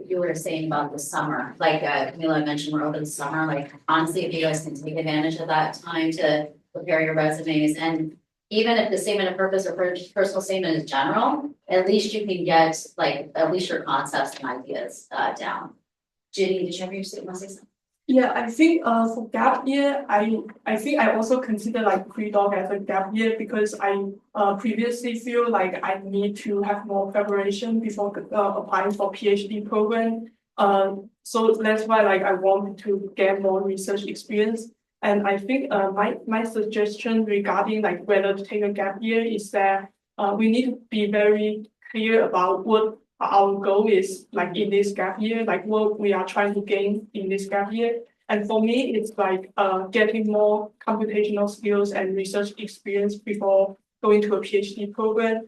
you were saying about the summer, like Camilo mentioned, we're over the summer, like honestly, if you guys can take advantage of that time to prepare your resumes, and even if the statement of purpose or personal statement is general, at least you can get like at least your concepts and ideas down. Jingyi, did you have your statement? Say something? Yeah, I think for gap year, I think I also consider like pre-doc as a gap year because I previously feel like I need to have more preparation before applying for PhD program. So that's why like I want to get more research experience. And I think my suggestion regarding like whether to take a gap year is that we need to be very clear about what our goal is like in this gap year, like what we are trying to gain in this gap year. And for me, it's like getting more computational skills and research experience before going to a PhD program.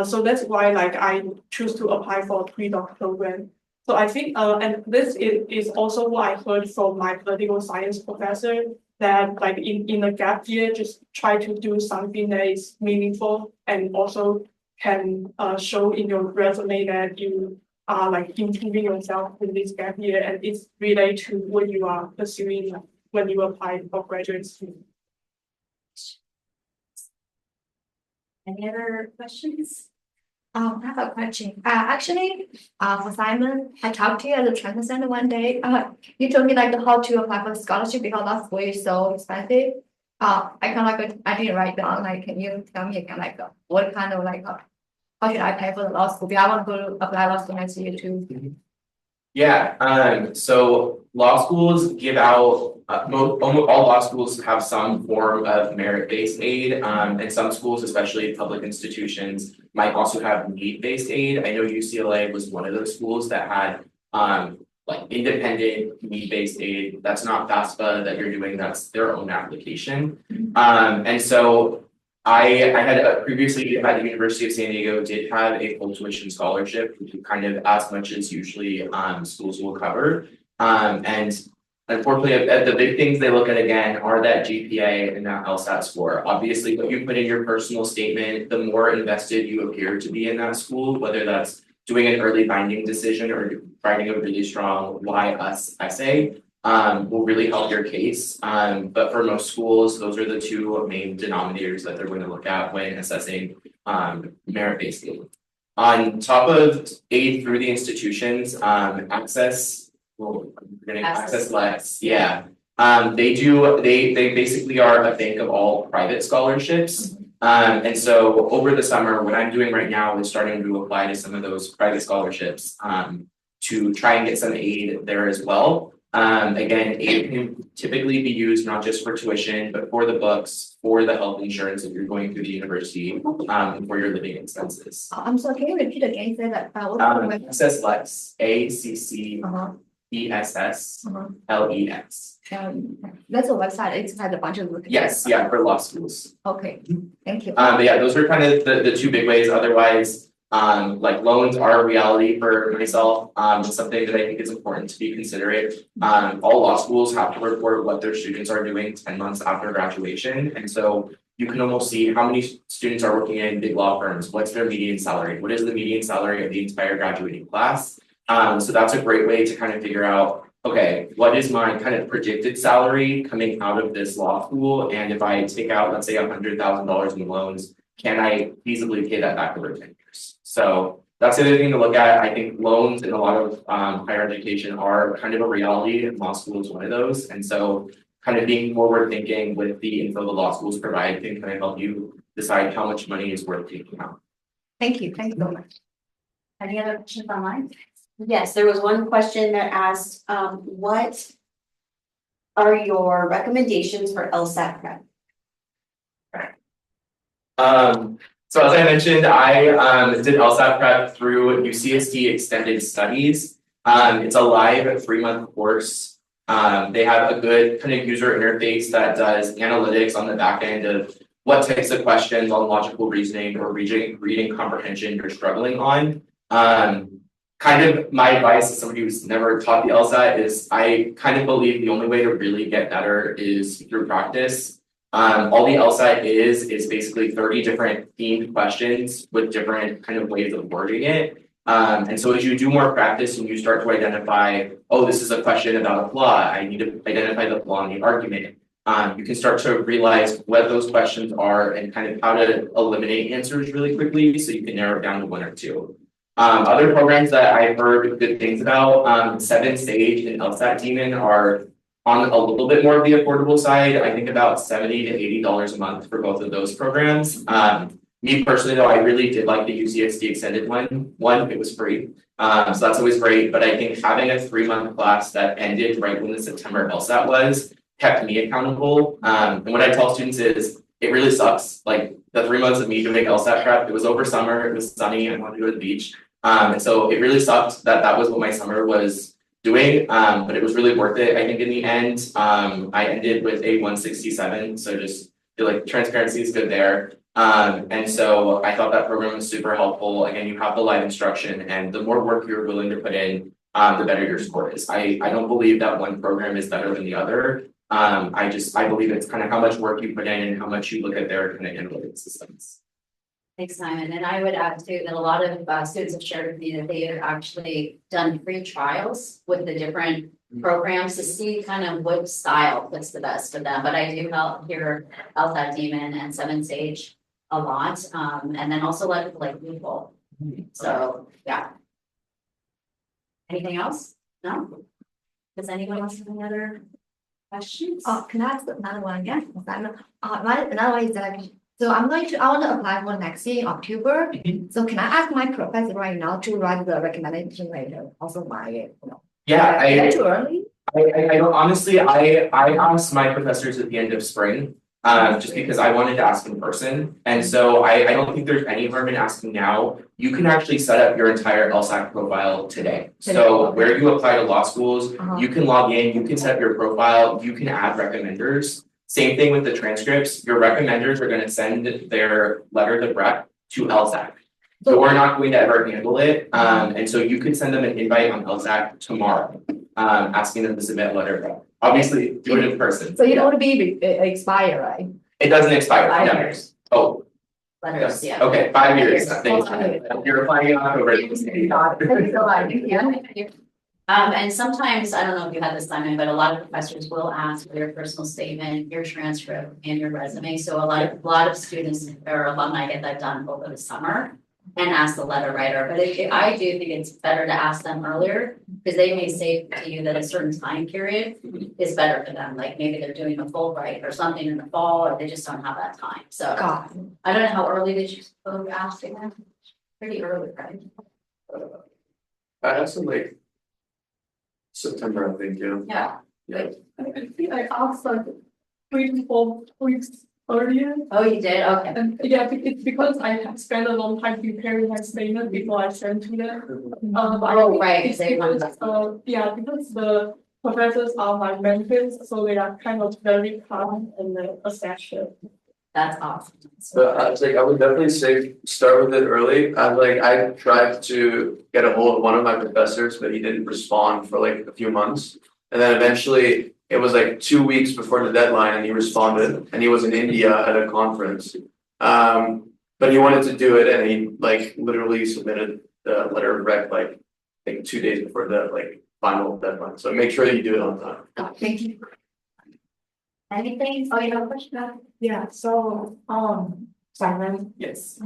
So that's why like I choose to apply for a pre-doc program. So I think, and this is also what I heard from my political science professor, that like in a gap year, just try to do something that is meaningful and also can show in your resume that you are like improving yourself in this gap year, and it's related to what you are pursuing when you apply for graduate school. Any other questions? I have a question. Actually, for Simon, I talked to you at the training center one day. You told me like how to apply for scholarship because that school is so expensive. I kind of like I didn't write down. Like, can you tell me again like what kind of like how should I pay for the law school? Because I want to go to apply law school next year too. Yeah, so law schools give out, almost all law schools have some form of merit-based aid, and some schools, especially public institutions, might also have need-based aid. I know UCLA was one of those schools that had, like independent need-based aid. That's not FAFSA that you're doing, that's their own application. And so I had previously at the University of San Diego did have a full tuition scholarship, which is kind of as much as usually schools will cover. And unfortunately, the big things they look at again are that GPA and that LSAT score. Obviously, what you put in your personal statement, the more invested you appear to be in that school, whether that's doing an early binding decision or writing a really strong why us essay, will really help your case. But for most schools, those are the two main denominators that they're going to look at when assessing merit-based aid. On top of aid through the institutions, access less, yeah. They basically are a bank of all private scholarships. And so over the summer, what I'm doing right now is starting to apply to some of those private scholarships to try and get some aid there as well. Again, aid can typically be used not just for tuition, but for the books, for the health insurance if you're going through the university, for your living expenses. I'm sorry, can you repeat again? Say that. Access Lex, ACC. ESS, LEX. That's a website. It's had a bunch of. Yes, yeah, for law schools. Okay, thank you. But yeah, those are kind of the two big ways. Otherwise, like loans are a reality for myself. It's something that I think is important to be considerate. All law schools have to report what their students are doing 10 months after graduation, and so you can almost see how many students are working in big law firms. What's their median salary? What is the median salary of the entire graduating class? So that's a great way to kind of figure out, okay, what is my kind of predicted salary coming out of this law school? And if I take out, let's say $100,000 in loans, can I feasibly pay that back over 10 years? So that's the other thing to look at. I think loans in a lot of higher education are kind of a reality, and law school is one of those. And so kind of being forward thinking with the info the law schools provide can kind of help you decide how much money is worth taking out. Thank you so much. Any other questions online? Yes, there was one question that asked, what are your recommendations for LSAT prep? So as I mentioned, I did LSAT prep through UCSD Extended Studies. It's a live 3-month course. They have a good kind of user interface that does analytics on the back end of what types of questions on logical reasoning or reading comprehension you're struggling on. Kind of my advice as somebody who's never taught the LSAT is I kind of believe the only way to really get better is through practice. All the LSAT is basically 30 different themed questions with different kind of ways of wording it. And so as you do more practice and you start to identify, oh, this is a question about a flaw, I need to identify the flaw in the argument. You can start to realize what those questions are and kind of how to eliminate answers really quickly so you can narrow it down to 1 or 2. Other programs that I've heard good things about, 7 Sage and LSAT Demon are on a little bit more of the affordable side. I think about $70 to $80 a month for both of those programs. Me personally though, I really did like the UCSD extended one. It was free. So that's always great. But I think having a 3-month class that ended right when the September LSAT was kept me accountable. And what I tell students is it really sucks. Like the 3 months of me doing LSAT prep, it was over summer, it was sunny, I wanted to go to the beach. And so it really sucked that was what my summer was doing, but it was really worth it. I think in the end, I ended with a 167. So just feel like transparency is good there. And so I thought that program was super helpful. Again, you have the live instruction and the more work you're willing to put in, the better your score is. I don't believe that one program is better than the other. I believe it's kind of how much work you put in and how much you look at their kind of analytic systems. Thanks, Simon. And I would add too that a lot of students have shared with me that they have actually done free trials with the different programs to see kind of what style fits the best for them. But I do help hear LSAT Demon and 7 Sage a lot, and then also like people. So yeah. Anything else? No. Does anyone else have any other questions? Oh, can I ask another one again? Another one is that so I want to apply for next year in October. So can I ask my professor right now to write the recommendation letter? Also my, Yeah, is that too early? I don't honestly, I asked my professors at the end of spring. just because I wanted to ask in person. And so I don't think there's any harm in asking now. You can actually set up your entire LSAC profile today. So where you apply to law schools, you can log in, you can set up your profile, you can add recommenders. Same thing with the transcripts. Your recommenders are going to send their letter to rep to LSAC. So we're not going to ever handle it. And so you could send them an invite on LSAC tomorrow, asking them to submit a letter. Obviously, do it in person. So you don't want to be expire, right? It doesn't expire. 5 no. years. Oh, Letters, yeah. okay, 5 years. Thanks. Okay. You're applying in October. And sometimes, I don't know if you had this, Simon, but a lot of professors will ask for your personal statement, your transcript, and your resume. So a lot of students or alumni get that done over the summer and ask the letter writer. But I do think it's better to ask them earlier, because they may say to you that a certain time period is better for them. Like maybe they're doing a Fulbright or something in the fall, or they just don't have that time. So I don't know how early did you go asking them? Pretty early, right? I have some like September, I think, yeah. Yeah. I think I asked like 3 to 4 weeks earlier. Oh, you did? Okay. And yeah, it's because I have spent a long time preparing my statement before I send to them. But I think right, it's they want because, yeah, because the professors are my mentors, so they are kind of very calm and accessible. That's awesome. But I would definitely say start with it early. I tried to get a hold of one of my professors, but he didn't respond for like a few months. And then eventually it was like 2 weeks before the deadline and he responded, and he was in India at a conference. But he wanted to do it, and he like literally submitted the letter of rec like I think 2 days before the like final deadline. So make sure that you do it on time. Thank you. Anything? Oh, you have a question? Yeah, so, Simon, Yes.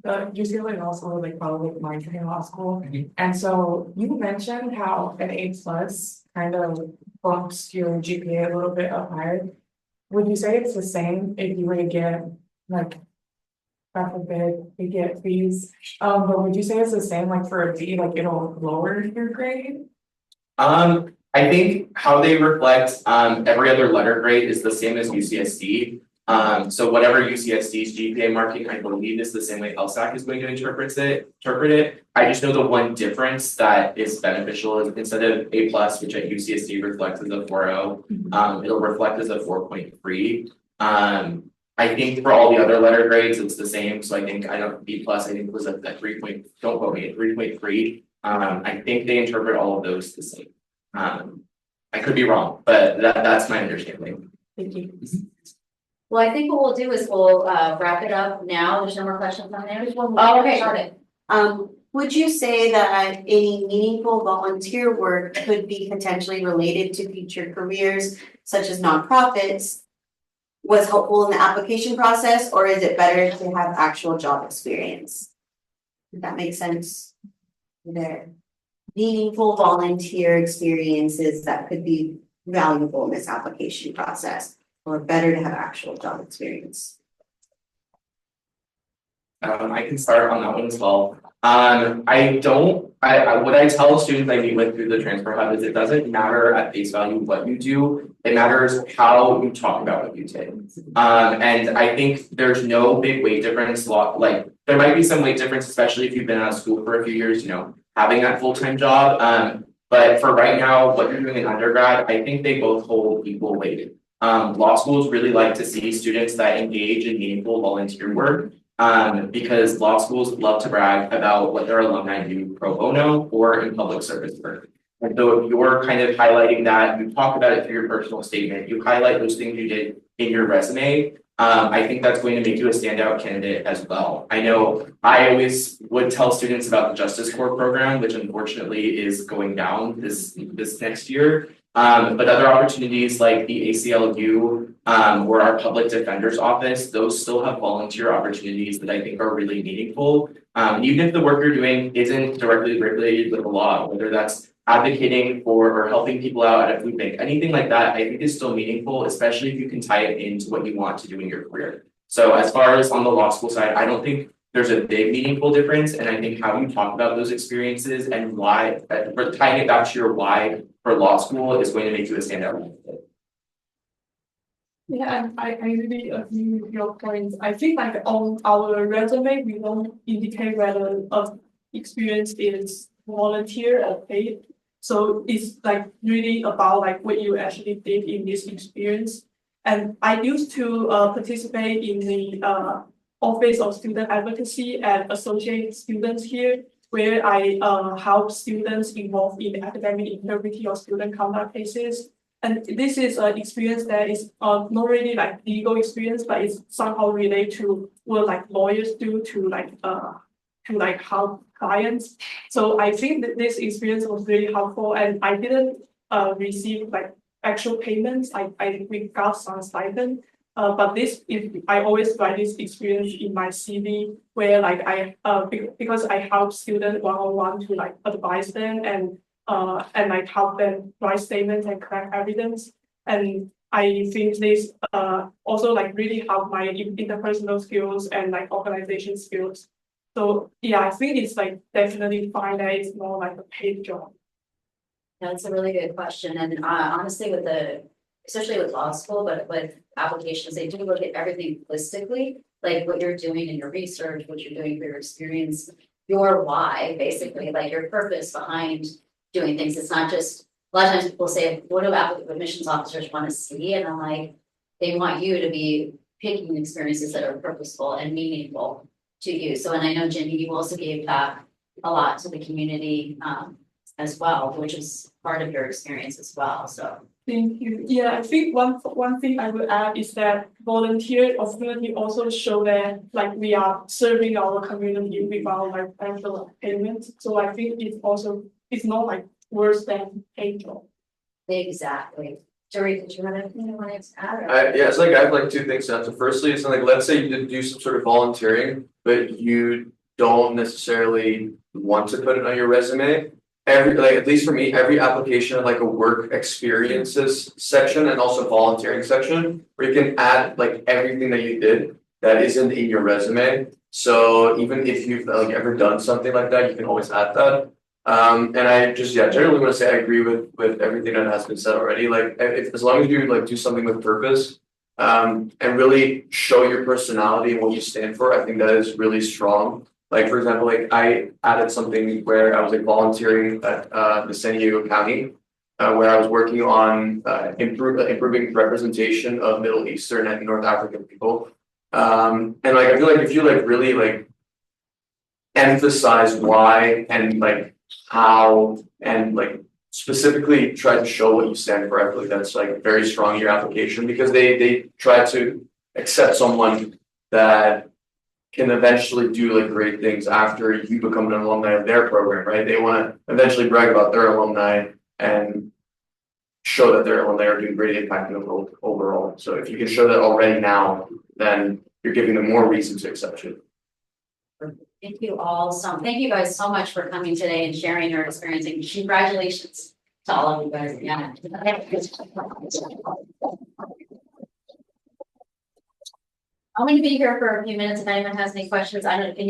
the UCLA law school is like probably my dream law school. Mhm. And so you mentioned how an A plus kind of bumps your GPA a little bit up higher. Would you say it's the same if you were to get like, God forbid, you get B's? But would you say it's the same like for a B, like it'll lower your grade? I think how they reflect every other letter grade is the same as UCSD. So whatever UCSD's GPA marking, I believe, is the same way LSAC is going to interpret it. I just know the one difference that is beneficial is instead of A plus, which at UCSD reflects as a 4.0, it'll reflect as a 4.3. I think for all the other letter grades, it's the same. So I think B plus, I think was at 3. Don't quote me, at 3.3. I think they interpret all of those the same. I could be wrong, but that's my understanding. Thank you. Well, I think what we'll do is we'll wrap it up now. There's no more questions on there. Oh, okay, got it. Would you say that any meaningful volunteer work could be potentially related to future careers, such as nonprofits, was helpful in the application process, or is it better to have actual job experience? Does that make sense? There, meaningful volunteer experiences that could be valuable in this application process, or better to have actual job experience. I can start on that one as well. What I tell students I meet with through the transfer hub is it doesn't matter at face value what you do, it matters how you talk about what you did. And I think there's no big weight difference, like there might be some weight difference, especially if you've been out of school for a few years, having that full-time job. But for right now, what you're doing in undergrad, I think they both hold equal weight. Law schools really like to see students that engage in meaningful volunteer work. Because law schools love to brag about what their alumni do pro bono or in public service work. And so if you're kind of highlighting that, you talk about it through your personal statement, you highlight those things you did in your resume, I think that's going to make you a standout candidate as well. I know I always would tell students about the Justice Corps program, which unfortunately is going down this next year. But other opportunities like the ACLU or our public defender's office, those still have volunteer opportunities that I think are really meaningful. Even if the work you're doing isn't directly regulated with the law, whether that's advocating for or helping people out at a food bank, anything like that, I think is still meaningful, especially if you can tie it into what you want to do in your career. So as far as on the law school side, I don't think there's a big meaningful difference. And I think how you talk about those experiences and why, tying it back to your why for law school is going to make you a standout. Yeah, and I really agree with your points. I think like on our resume, we don't indicate whether experience is volunteer or paid. So it's like really about like what you actually did in this experience. And I used to participate in the Office of Student Advocacy and associate students here, where I help students involved in academic integrity or student conduct cases. And this is an experience that is not really like legal experience, but it's somehow related to what like lawyers do to like help clients. So I think that this experience was really helpful, and I didn't receive like actual payments. We got some stipend. But this is I always write this experience in my CV where like because I help students one-on-one to like advise them and like help them write statements and collect evidence. And I think this also like really help my interpersonal skills and like organization skills. So yeah, I think it's like definitely fine that it's more like a paid job. That's a really good question, and honestly, especially with law school, but with applications, they do look at everything holistically, like what you're doing in your research, what you're doing for your experience, your why, basically, like your purpose behind doing things. It's not just, a lot of times people say, what do admissions officers want to see? And I'm like, they want you to be picking experiences that are purposeful and meaningful to you. So, and I know, Jingyi, you also gave back a lot to the community as well, which is part of your experience as well, so. Thank you. Yeah, I think one thing I would add is that volunteer opportunity also show that like we are serving our community with our like financial payment. So I think it's not like worse than paid job. Exactly. Darief, did you have anything you wanted to add? Yeah, it's like I have like two things to answer. Firstly, it's like let's say you did do some sort of volunteering, but you don't necessarily want to put it on your resume. Like at least for me, every application had like a work experiences section and also volunteering section where you can add like everything that you did that isn't in your resume. So even if you've like ever done something like that, you can always add that. And I just generally want to say I agree with everything that has been said already. Like as long as you like do something with purpose, and really show your personality and what you stand for, I think that is really strong. Like for example, like I added something where I was like volunteering at the San Diego County, where I was working on improving representation of Middle Eastern and North African people. And like I feel like if you like really like emphasize why and like how and like specifically try to show what you stand for, I feel like that's like very strong in your application because they try to accept someone that can eventually do like great things after you become an alumni of their program, right? They want to eventually brag about their alumni and show that their alumni are doing great impact in the world overall. So if you can show that already now, then you're giving them more reason to accept you. Thank you all thank you guys so much for coming today and sharing your experience, and congratulations to all of you guys. Yeah. I'm going to be here for a few minutes if anyone has any questions. I don't know.